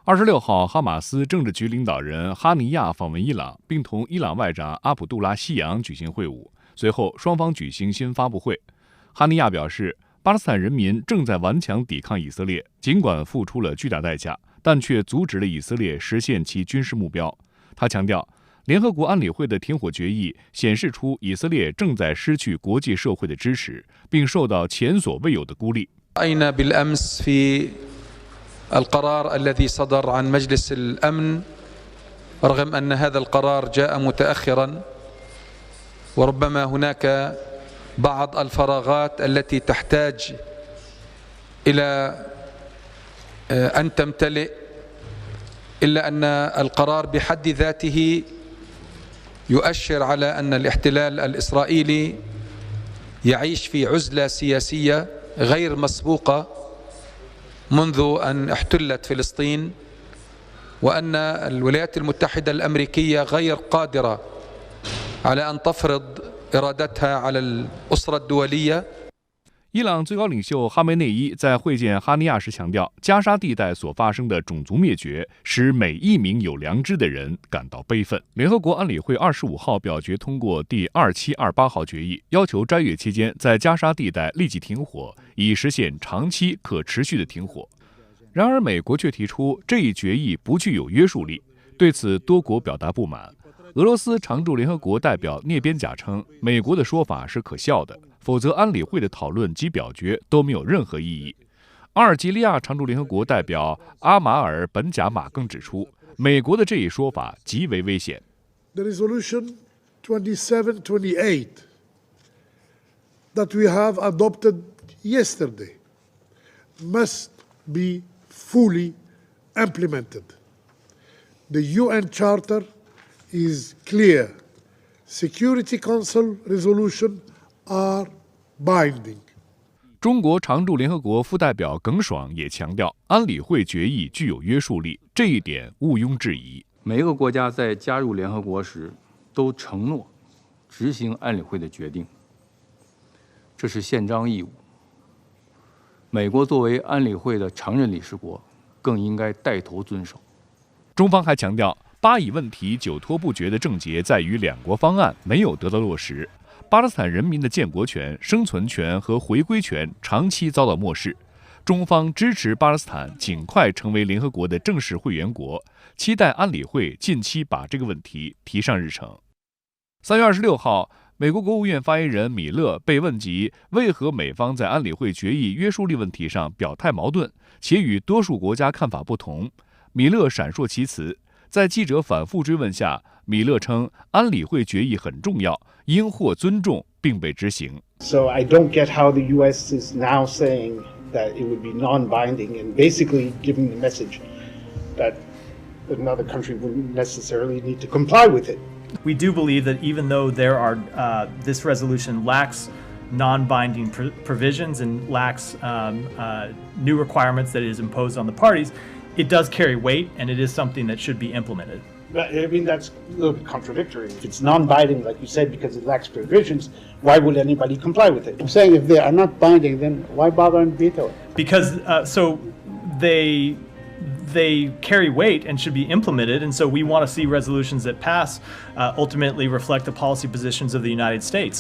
26号，哈马斯政治局领导人哈尼亚访问伊朗，并同伊朗外长阿卜杜拉希扬举行会晤。随后，双方举行新发布会。哈尼亚表示，巴勒斯坦人民正在顽强抵抗以色列，尽管付出了巨大代价，但却阻止了以色列实现其军事目标。他强调，联合国安理会的停火决议显示出以色列正在失去国际社会的支持，并受到前所未有的孤立。القرار الذي صدر عن مجلس الأمن رغم أن هذا القرار جاء متأخرا وربما هناك بعض الفراغات التي تحتاج إلى أن تمتلئ إلا أن القرار بحد ذاته يؤشر على أن الاحتلال الإسرائيلي يعيش في عزلة سياسية غير مسبوقة منذ أن احتلت فلسطين وأن الولايات المتحدة الأمريكية غير قادرة على أن تفرض إرادتها على الأسرة الدولية。伊朗最高领袖哈梅内伊在会见哈尼亚时强调，加沙地带所发生的种族灭绝使每一名有良知的人感到悲愤。联合国安理会25号表决通过第2728号决议，要求斋月期间在加沙地带立即停火，以实现长期可持续的停火。然而，美国却提出这一决议不具有约束力，对此多国表达不满。俄罗斯常驻联合国代表涅边贾称，美国的说法是可笑的，否则安理会的讨论及表决都没有任何意义。阿尔及利亚常驻联合国代表阿马尔本贾马更指出，美国的这一说法极为危险。The resolution 2728 that we have adopted yesterday must be fully implemented. The UN Charter is clear. Security Council resolution are binding. 中国常驻联合国副代表耿爽也强调，安理会决议具有约束力，这一点毋庸置疑。每个国家在加入联合国时都承诺执行安理会的决定，这是宪章义务。美国作为安理会的常任理事国，更应该带头遵守。中方还强调，巴以问题久拖不决的症结在于两国方案没有得到落实，巴勒斯坦人民的建国权、生存权和回归权长期遭到漠视。中方支持巴勒斯坦尽快成为联合国的正式会员国，期待安理会近期把这个问题提上日程。3月26号，美国国务院发言人米勒被问及为何美方在安理会决议约束力问题上表态矛盾，且与多数国家看法不同，米勒闪烁其词。在记者反复追问下，米勒称安理会决议很重要，应获尊重并被执行。So I don't get how the U.S. is now saying that it would be non-binding and basically giving the message that another country wouldn't necessarily need to comply with it. We do believe that even though there are this resolution lacks non-binding provisions and lacks new requirements that it is imposed on the parties, it does carry weight and it is something that should be implemented. I mean, that's a little bit contradictory. If it's non-binding, like you said, because it lacks provisions, why would anybody comply with it? I'm saying if they are not binding, then why bother and veto it? Because so they carry weight and should be implemented, and so we want to see resolutions that pass ultimately reflect the policy positions of the United States.